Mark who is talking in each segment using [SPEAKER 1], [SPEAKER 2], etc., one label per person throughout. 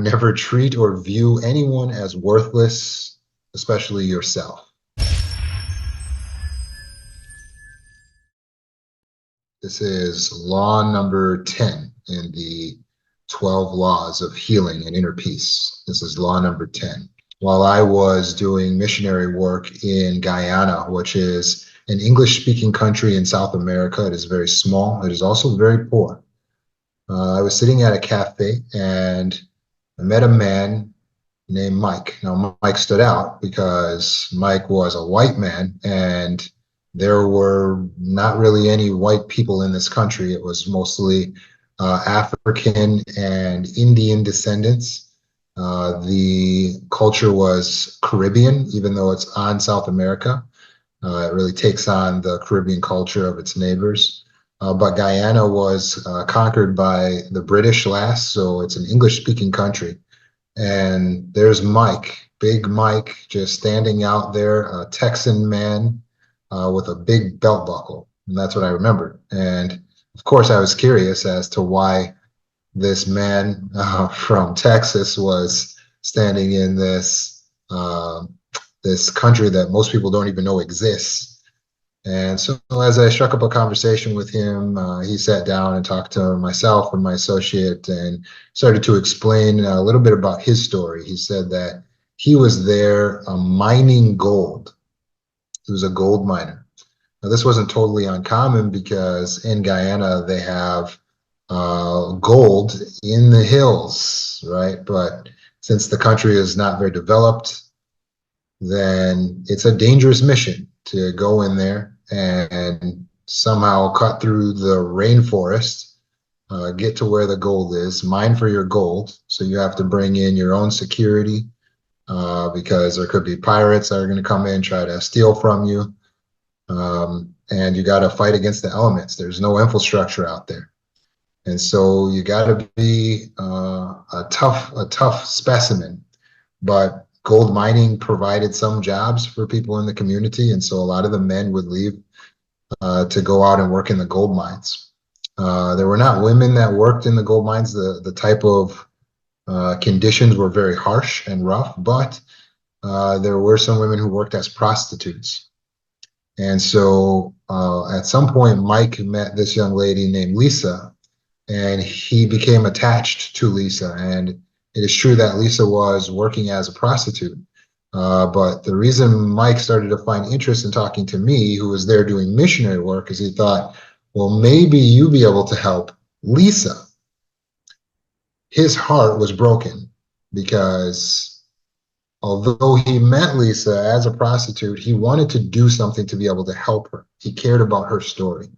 [SPEAKER 1] never treat or view anyone as worthless, especially yourself. This is law number 10 in the 12 laws of healing and inner peace. This is law number 10. While I was doing missionary work in Guyana, which is an English-speaking country in South America, it is very small. It is also very poor. I was sitting at a cafe and I met a man named Mike. Now, Mike stood out because Mike was a white man and there were not really any white people in this country. It was mostly African and Indian descendants. The culture was Caribbean, even though it's on South America. It really takes on the Caribbean culture of its neighbors. But Guyana was conquered by the British last, so it's an English-speaking country. And there's Mike, big Mike, just standing out there, a Texan man with a big belt buckle. And that's what I remembered. And of course, I was curious as to why this man from Texas was standing in this country that most people don't even know exists. And so as I struck up a conversation with him, he sat down and talked to myself and my associate and started to explain a little bit about his story. He said that he was there mining gold. He was a gold miner. Now, this wasn't totally uncommon because in Guyana, they have gold in the hills, right? But since the country is not very developed, then it's a dangerous mission to go in there and somehow cut through the rainforest, get to where the gold is, mine for your gold. So you have to bring in your own security because there could be pirates that are going to come in, try to steal from you. And you got to fight against the elements. There's no infrastructure out there. And so you got to be a tough specimen. But gold mining provided some jobs for people in the community, and so a lot of the men would leave to go out and work in the gold mines. There were not women that worked in the gold mines. The type of conditions were very harsh and rough, but there were some women who worked as prostitutes. And so at some point, Mike met this young lady named Lisa, and he became attached to Lisa. And it is true that Lisa was working as a prostitute. But the reason Mike started to find interest in talking to me, who was there doing missionary work, is he thought, well, maybe you'll be able to help Lisa. His heart was broken because although he met Lisa as a prostitute, he wanted to do something to be able to help her. He cared about her story,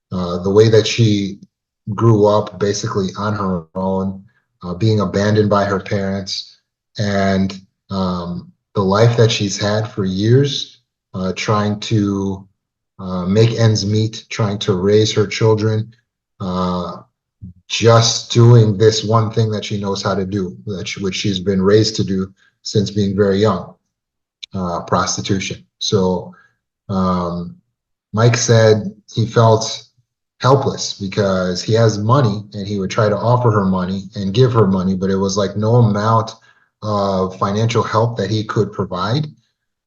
[SPEAKER 1] the way that she grew up basically on her own, being abandoned by her parents, and the life that she's had for years, trying to make ends meet, trying to raise her children, just doing this one thing that she knows how to do, which she's been raised to do since being very young, prostitution. So Mike said he felt helpless because he has money and he would try to offer her money and give her money, but it was like no amount of financial help that he could provide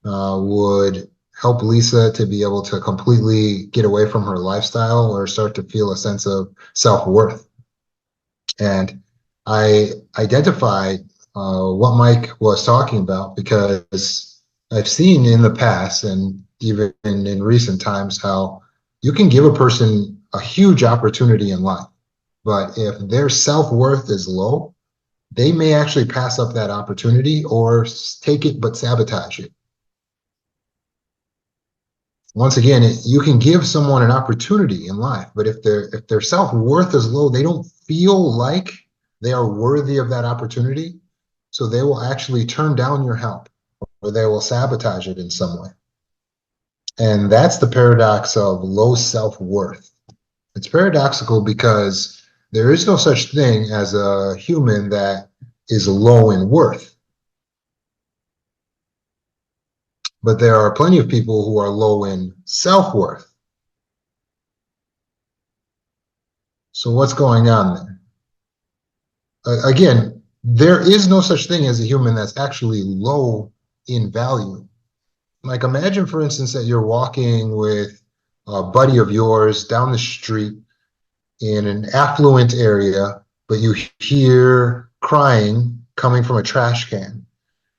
[SPEAKER 1] would help Lisa to be able to completely get away from her lifestyle or start to feel a sense of self-worth. And I identified what Mike was talking about because I've seen in the past and even in recent times how you can give a person a huge opportunity in life, but if their self-worth is low, they may actually pass up that opportunity or take it but sabotage it. Once again, you can give someone an opportunity in life, but if their self-worth is low, they don't feel like they are worthy of that opportunity, so they will actually turn down your help or they will sabotage it in some way. And that's the paradox of low self-worth. It's paradoxical because there is no such thing as a human that is low in worth. But there are plenty of people who are low in self-worth. So what's going on there? Again, There is no such thing as a human that's actually low in value. Like imagine, for instance, that you're walking with a buddy of yours down the street in an affluent area, but you hear crying coming from a trash can.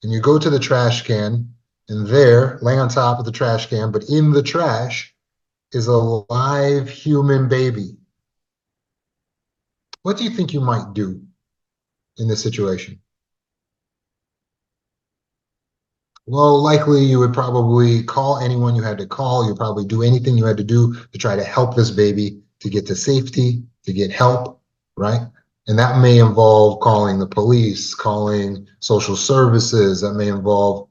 [SPEAKER 1] And you go to the trash can, and there, laying on top of the trash can, but in the trash, is a live human baby. What do you think you might do in this situation? Well, likely you would probably call anyone you had to call. You'd probably do anything you had to do to try to help this baby to get to safety, to get help, right? And that may involve calling the police, calling social services. That may involve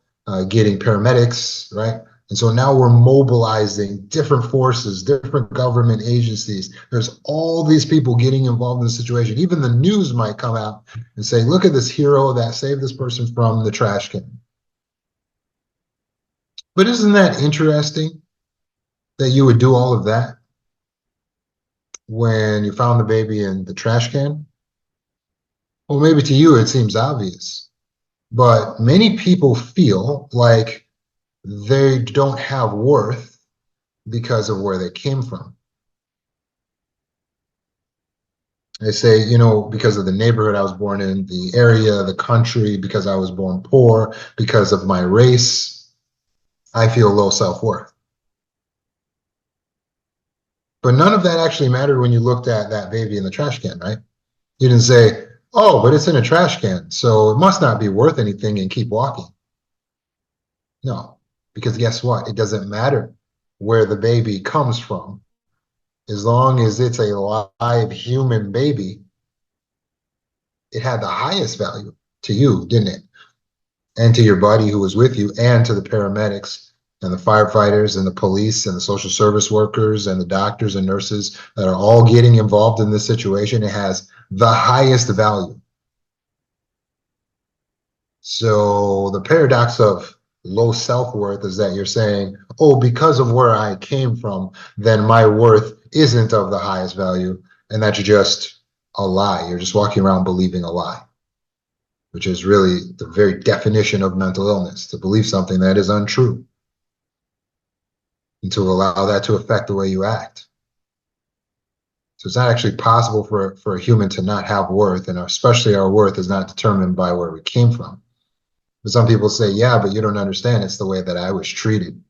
[SPEAKER 1] getting paramedics, right? And so now we're mobilizing different forces, different government agencies. There's all these people getting involved in the situation. Even the news might come out and say, look at this hero that saved this person from the trash can. But isn't that interesting that you would do all of that when you found the baby in the trash can? Well, maybe to you it seems obvious, but many people feel like they don't have worth because of where they came from. They say, because of the neighborhood I was born in, the area, the country, because I was born poor, because of my race, I feel low self-worth. But none of that actually mattered when you looked at that baby in the trash can, right? You didn't say, oh, but it's in a trash can, so it must not be worth anything and keep walking. No, because guess what? It doesn't matter where the baby comes from. As long as it's a live human baby, it had the highest value to you, didn't it? And to your buddy who was with you, and to the paramedics and the firefighters and the police and the social service workers and the doctors and nurses that are all getting involved in this situation. It has the highest value. So the paradox of low self-worth is that you're saying, oh, because of where I came from, then my worth isn't of the highest value. And that's just a lie. You're just walking around believing a lie, which is really the very definition of mental illness, to believe something that is untrue and to allow that to affect the way you act. So it's not actually possible for a human to not have worth, and especially our worth is not determined by where we came from. But some people say, yeah, but you don't understand. It's the way that I was treated.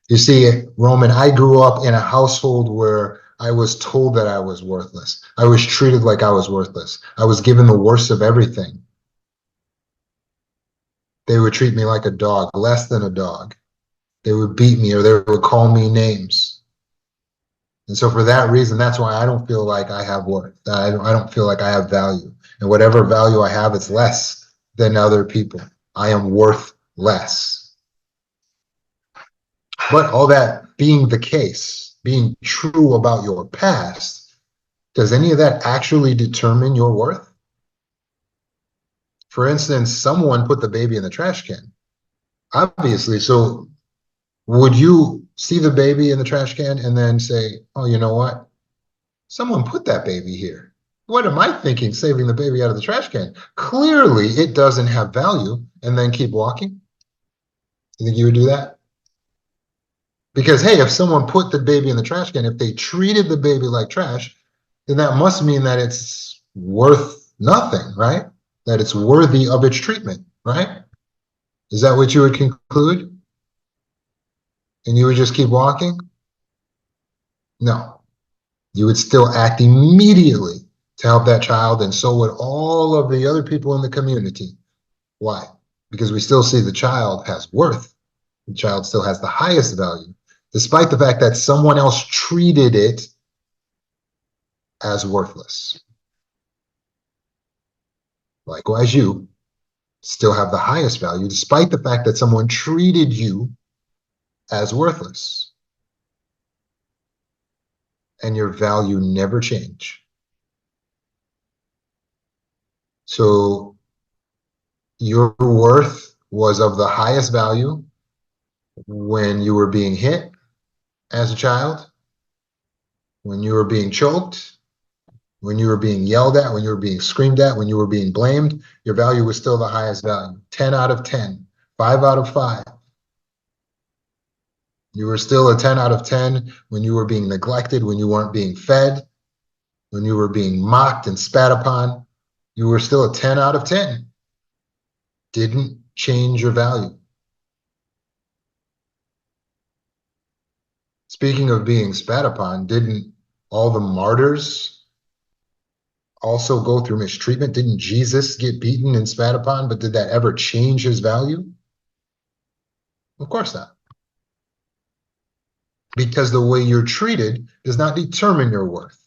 [SPEAKER 1] You see, Roman, I grew up in a household where I was told that I was worthless. I was treated like I was worthless. I was given the worst of everything. They would treat me like a dog, less than a dog. They would beat me or they would call me names. And so for that reason, that's why I don't feel like I have worth. I don't feel like I have value. And whatever value I have, it's less than other people. I am worth less. But all that being the case, being true about your past, does any of that actually determine your worth? For instance, someone put the baby in the trash can. Obviously, so would you see the baby in the trash can and then say, oh, you know what? Someone put that baby here. What am I thinking, saving the baby out of the trash can? Clearly, it doesn't have value, and then keep walking. You think you would do that? Because, hey, if someone put the baby in the trash can, if they treated the baby like trash, then that must mean that it's worth nothing, right? That it's worthy of its treatment, right? Is that what you would conclude? And you would just keep walking? No. You would still act immediately to help that child, and so would all of the other people in the community. Why? Because we still see the child has worth. The child still has the highest value, despite the fact that someone else treated it as worthless. Likewise, you still have the highest value, despite the fact that someone treated you as worthless. And your value never change. So your worth was of the highest value when you were being hit as a child, when you were being choked, When you were being yelled at, when you were being screamed at, when you were being blamed, your value was still the highest value. 10 out of 10, 5 out of 5. You were still a 10 out of 10 when you were being neglected, when you weren't being fed, when you were being mocked and spat upon. You were still a 10 out of 10. Didn't change your value. Speaking of being spat upon, didn't all the martyrs also go through mistreatment? Didn't Jesus get beaten and spat upon? But did that ever change his value? Of course not. Because the way you're treated does not determine your worth.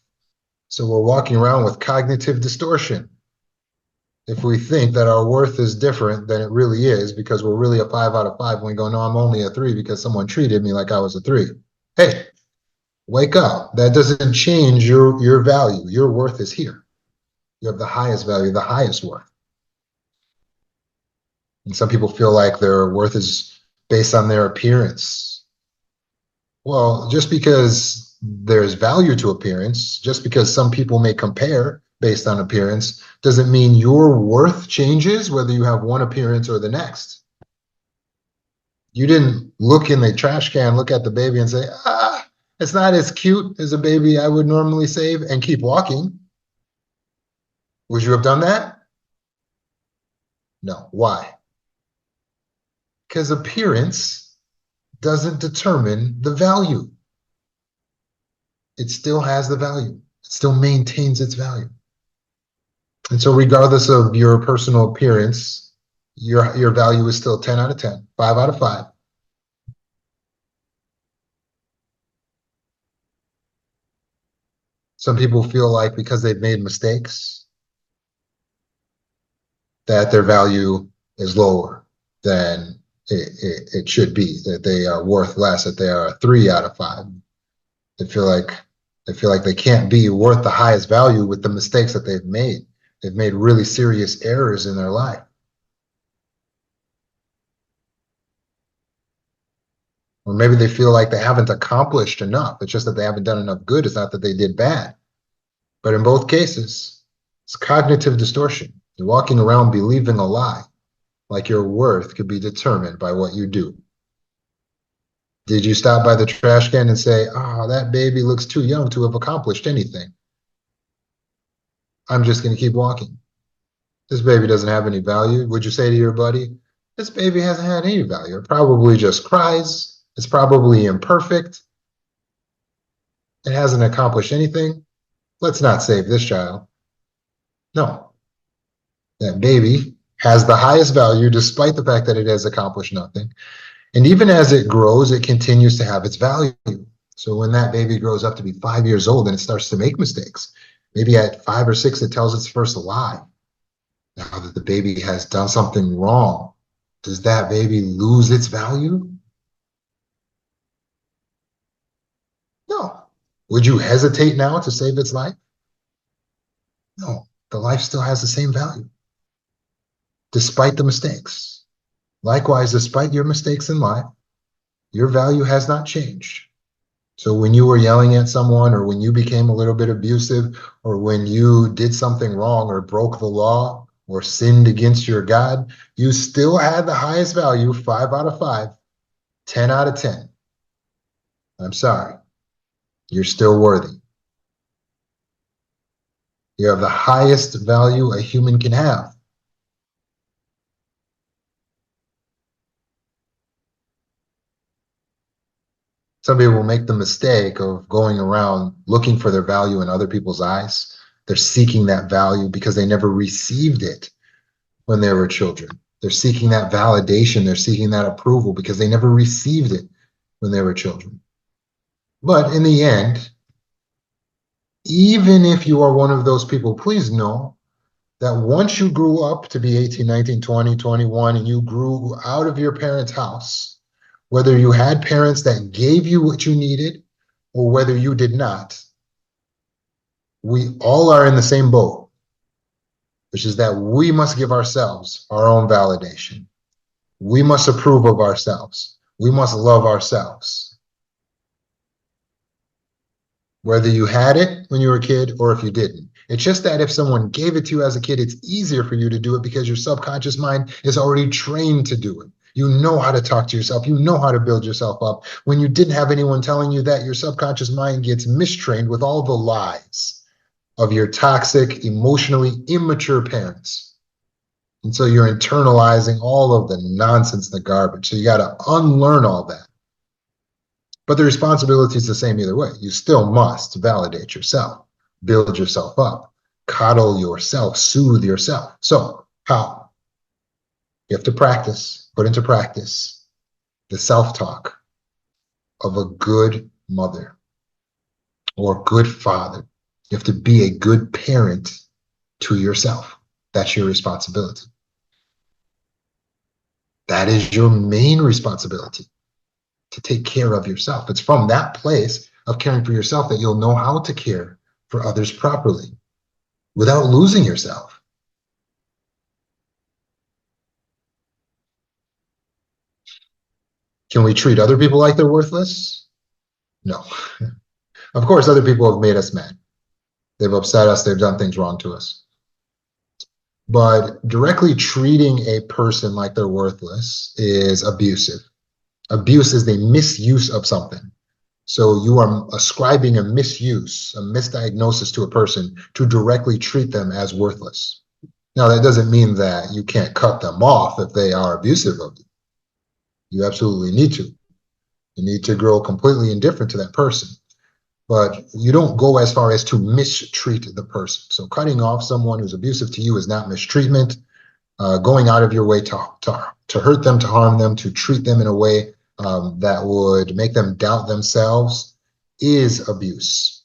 [SPEAKER 1] So we're walking around with cognitive distortion. If we think that our worth is different than it really is, because we're really a 5 out of 5, and we go, no, I'm only a 3 because someone treated me like I was a 3. Hey, wake up. That doesn't change your value. Your worth is here. You have the highest value, the highest worth. And some people feel like their worth is based on their appearance. Well, just because there's value to appearance, just because some people may compare based on appearance, doesn't mean your worth changes whether you have one appearance or the next. You didn't look in the trash can, look at the baby and say, it's not as cute as a baby I would normally save, and keep walking. Would you have done that? No. Why? Because appearance doesn't determine the value. It still has the value. It still maintains its value. And so regardless of your personal appearance, your value is still 10 out of 10, 5 out of 5. Some people feel like because they've made mistakes, that their value is lower than it should be, that they are worth less, that they are a 3 out of 5. They feel like they can't be worth the highest value with the mistakes that they've made. They've made really serious errors in their life. Or maybe they feel like they haven't accomplished enough. It's just that they haven't done enough good. It's not that they did bad. But in both cases, it's cognitive distortion. You're walking around believing a lie, like your worth could be determined by what you do. Did you stop by the trash can and say, oh, that baby looks too young to have accomplished anything? I'm just going to keep walking. This baby doesn't have any value. Would you say to your buddy, this baby hasn't had any value? It probably just cries. It's probably imperfect. It hasn't accomplished anything. Let's not save this child. No. That baby has the highest value despite the fact that it has accomplished nothing. And even as it grows, it continues to have its value. So when that baby grows up to be 5 years old and it starts to make mistakes, maybe at 5 or 6, it tells its first lie. Now that the baby has done something wrong, does that baby lose its value? No. Would you hesitate now to save its life? No. The life still has the same value, despite the mistakes. Likewise, despite your mistakes in life, your value has not changed. So when you were yelling at someone, or when you became a little bit abusive, or when you did something wrong or broke the law or sinned against your God, you still had the highest value, 5 out of 5, 10 out of 10. I'm sorry. You're still worthy. You have the highest value a human can have. Some people will make the mistake of going around looking for their value in other people's eyes. They're seeking that value because they never received it when they were children. They're seeking that validation. They're seeking that approval because they never received it when they were children. But in the end, even if you are one of those people, please know that once you grew up to be 18, 19, 20, 21, and you grew out of your parents' house, whether you had parents that gave you what you needed or whether you did not, we all are in the same boat, which is that we must give ourselves our own validation. We must approve of ourselves. We must love ourselves. Whether you had it when you were a kid or if you didn't. It's just that if someone gave it to you as a kid, it's easier for you to do it because your subconscious mind is already trained to do it. You know how to talk to yourself. You know how to build yourself up. When you didn't have anyone telling you that, your subconscious mind gets mistrained with all the lies of your toxic, emotionally immature parents. And so you're internalizing all of the nonsense, the garbage. So you got to unlearn all that. But the responsibility is the same either way. You still must validate yourself, build yourself up, coddle yourself, soothe yourself. So, how? You have to practice, put into practice the self talk of a good mother or good father. You have to be a good parent to yourself. That's your responsibility. That is your main responsibility, to take care of yourself. It's from that place of caring for yourself that you'll know how to care for others properly without losing yourself. Can we treat other people like they're worthless? No. Of course, other people have made us mad. They've upset us. They've done things wrong to us. But directly treating a person like they're worthless is abusive. Abuse is the misuse of something. So you are ascribing a misuse, a misdiagnosis to a person to directly treat them as worthless. Now, that doesn't mean that you can't cut them off if they are abusive of you. You absolutely need to. You need to grow completely indifferent to that person. But you don't go as far as to mistreat the person. So cutting off someone who's abusive to you is not mistreatment. Going out of your way to hurt them, to harm them, to treat them in a way that would make them doubt themselves is abuse.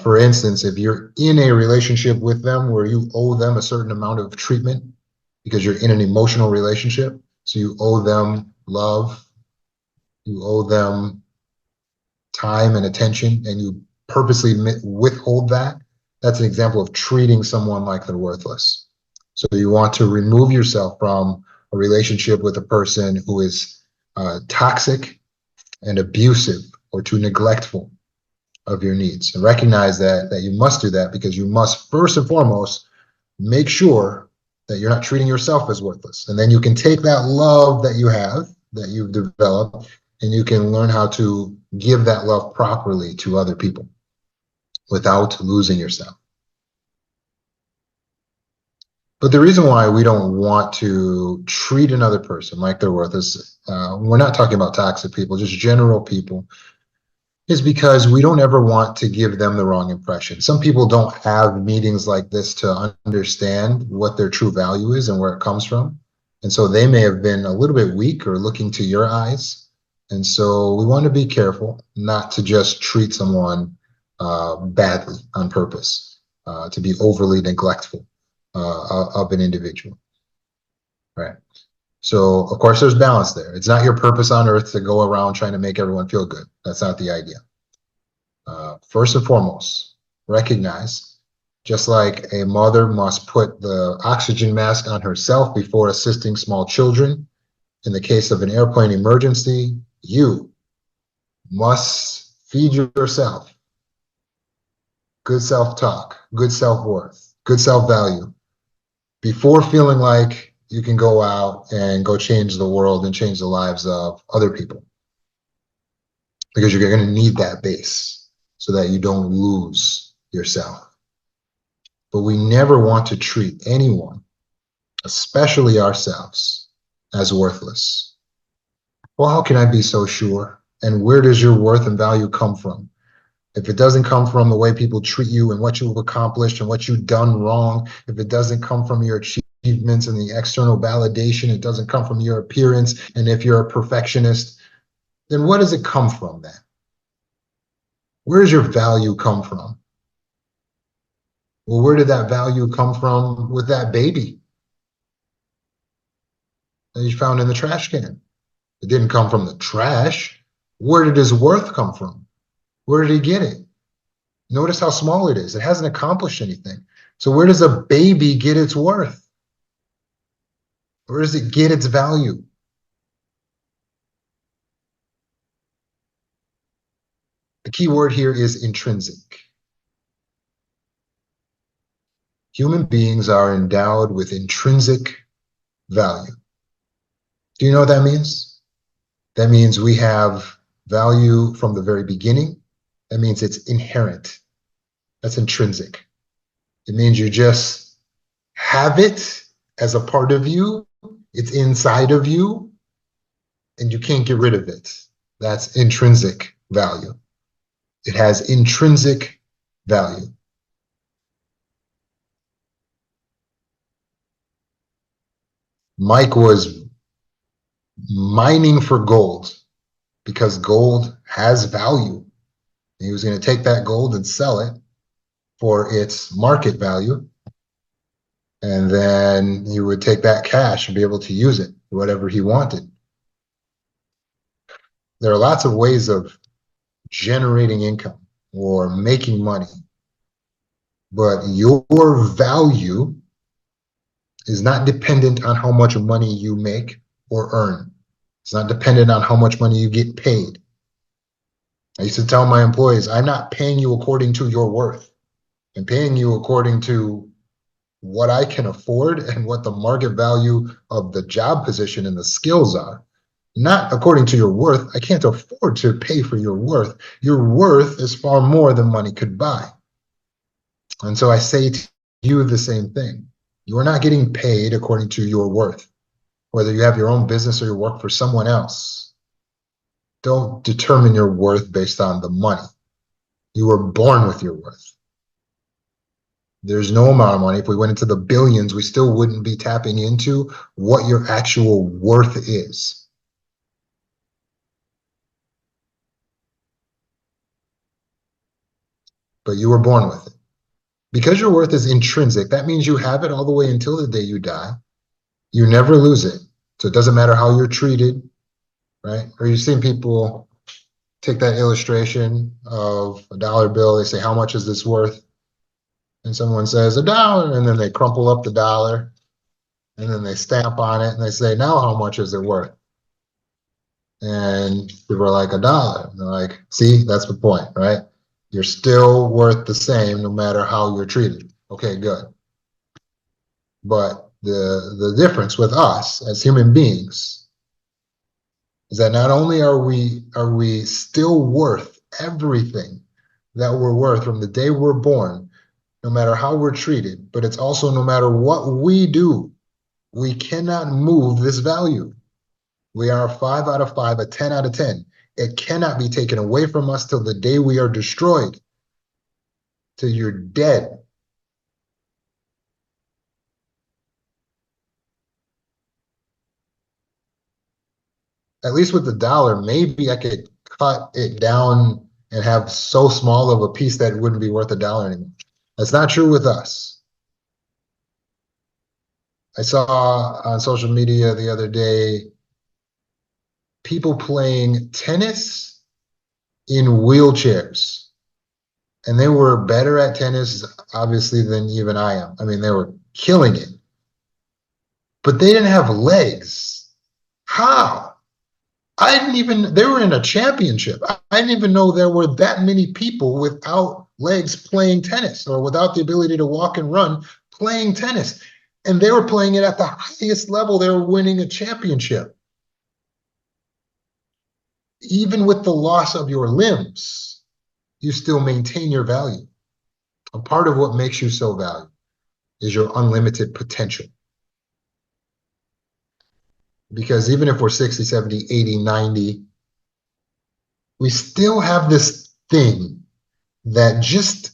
[SPEAKER 1] For instance, if you're in a relationship with them where you owe them a certain amount of treatment because you're in an emotional relationship, so you owe them love, you owe them time and attention, and you purposely withhold that, that's an example of treating someone like they're worthless. So you want to remove yourself from a relationship with a person who is toxic and abusive or too neglectful of your needs, and recognize that you must do that because you must first and foremost make sure that you're not treating yourself as worthless. And then you can take that love that you have, that you've developed, and you can learn how to give that love properly to other people without losing yourself. But the reason why we don't want to treat another person like they're worthless, we're not talking about toxic people, just general people, is because we don't ever want to give them the wrong impression. Some people don't have meetings like this to understand what their true value is and where it comes from. And so they may have been a little bit weak or looking to your eyes. And so we want to be careful not to just treat someone badly on purpose, to be overly neglectful of an individual, right? So of course there's balance there. It's not your purpose on earth to go around trying to make everyone feel good. That's not the idea. First and foremost, recognize, just like a mother must put the oxygen mask on herself before assisting small children, in the case of an airplane emergency, you must feed yourself good self-talk, good self-worth, good self-value before feeling like you can go out and go change the world and change the lives of other people. Because you're going to need that base so that you don't lose yourself. But we never want to treat anyone, especially ourselves, as worthless. Well, how can I be so sure? And where does your worth and value come from? If it doesn't come from the way people treat you and what you've accomplished and what you've done wrong, if it doesn't come from your achievements and the external validation, it doesn't come from your appearance, and if you're a perfectionist, then what does it come from then? Where does your value come from? Well, where did that value come from with that baby that you found in the trash can? It didn't come from the trash. Where did his worth come from? Where did he get it? Notice how small it is. It hasn't accomplished anything. So where does a baby get its worth? Where does it get its value? The key word here is intrinsic. Human beings are endowed with intrinsic value. Do you know what that means? That means we have value from the very beginning. That means it's inherent. That's intrinsic. It means you just have it as a part of you. It's inside of you and you can't get rid of it. That's intrinsic value. It has intrinsic value. Mike was mining for gold because gold has value. He was going to take that gold and sell it for its market value. And then he would take that cash and be able to use it for whatever he wanted. There are lots of ways of generating income or making money, but your value is not dependent on how much money you make or earn. It's not dependent on how much money you get paid. I used to tell my employees, I'm not paying you according to your worth. I'm paying you according to what I can afford and what the market value of the job position and the skills are. Not according to your worth. I can't afford to pay for your worth. Your worth is far more than money could buy. And so I say to you the same thing. You are not getting paid according to your worth. Whether you have your own business or you work for someone else, don't determine your worth based on the money. You were born with your worth. There's no amount of money. If we went into the billions, we still wouldn't be tapping into what your actual worth is. But you were born with it. Because your worth is intrinsic, that means you have it all the way until the day you die. You never lose it. So it doesn't matter how you're treated, right? Or you've seen people take that illustration of a dollar bill. They say, how much is this worth? And someone says $1, and then they crumple up the dollar, and then they stamp on it, and they say, now how much is it worth? And people are like, $1. And they're like, see, that's the point, right? You're still worth the same no matter how you're treated. Okay, good. But the difference with us as human beings is that not only are we still worth everything that we're worth from the day we're born, no matter how we're treated, but it's also no matter what we do, we cannot move this value. We are a 5 out of 5, a 10 out of 10. It cannot be taken away from us till the day we are destroyed, till you're dead. At least with the dollar, maybe I could cut it down and have so small of a piece that it wouldn't be worth $1 anymore. That's not true with us. I saw on social media the other day people playing tennis in wheelchairs. And they were better at tennis, obviously, than even I am. I mean, they were killing it. But they didn't have legs. How? I didn't even, they were in a championship. I didn't even know there were that many people without legs playing tennis or without the ability to walk and run playing tennis. And they were playing it at the highest level. They were winning a championship. Even with the loss of your limbs, you still maintain your value. A part of what makes you so valuable is your unlimited potential. Because even if we're 60, 70, 80, 90, we still have this thing that just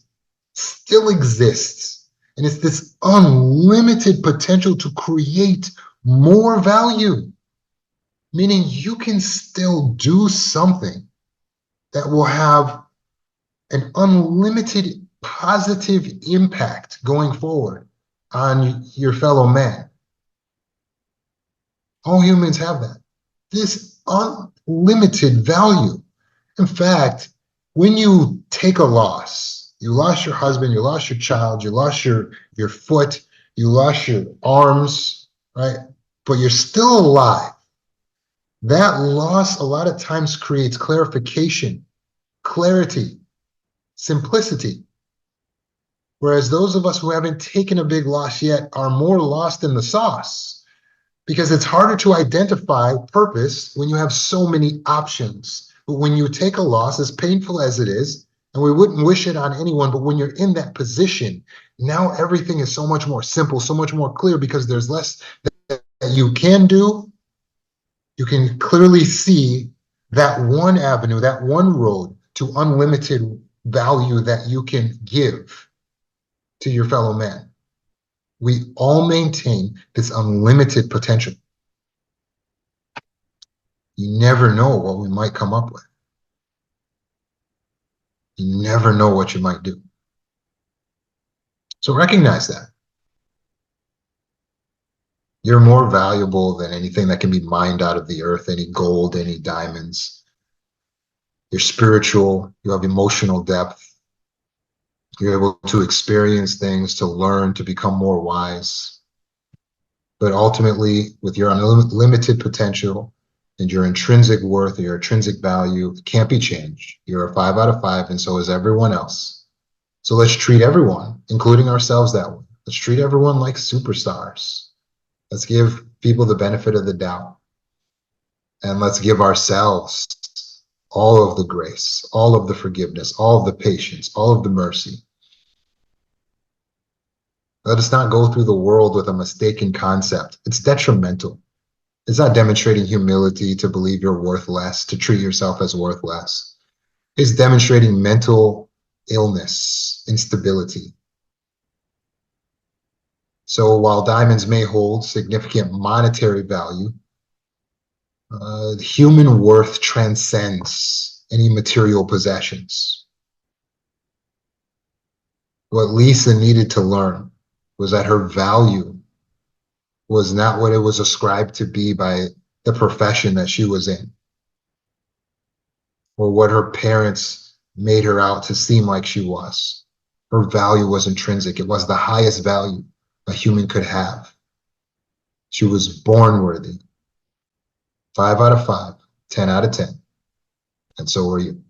[SPEAKER 1] still exists. And it's this unlimited potential to create more value, meaning you can still do something that will have an unlimited positive impact going forward on your fellow man. All humans have that. This unlimited value. In fact, when you take a loss, you lost your husband, you lost your child, you lost your foot, you lost your arms, right? But you're still alive. That loss a lot of times creates clarification, clarity, simplicity. Whereas those of us who haven't taken a big loss yet are more lost in the sauce because it's harder to identify purpose when you have so many options. But when you take a loss, as painful as it is, and we wouldn't wish it on anyone, but when you're in that position, now everything is so much more simple, so much more clear because there's less that you can do. You can clearly see that one avenue, that one road to unlimited value that you can give to your fellow man. We all maintain this unlimited potential. You never know what we might come up with. You never know what you might do. So recognize that. You're more valuable than anything that can be mined out of the earth, any gold, any diamonds. You're spiritual, you have emotional depth. You're able to experience things, to learn, to become more wise. But ultimately, with your unlimited potential and your intrinsic worth or your intrinsic value, it can't be changed. You're a 5 out of 5, and so is everyone else. So let's treat everyone, including ourselves, that way. Let's treat everyone like superstars. Let's give people the benefit of the doubt. And let's give ourselves all of the grace, all of the forgiveness, all of the patience, all of the mercy. Let us not go through the world with a mistaken concept. It's detrimental. It's not demonstrating humility to believe you're worth less, to treat yourself as worth less. It's demonstrating mental illness, instability. So while diamonds may hold significant monetary value, human worth transcends any material possessions. What Lisa needed to learn was that her value was not what it was ascribed to be by the profession that she was in, or what her parents made her out to seem like she was. Her value was intrinsic. It was the highest value a human could have. She was born worthy. 5 out of 5, 10 out of 10. And so were you.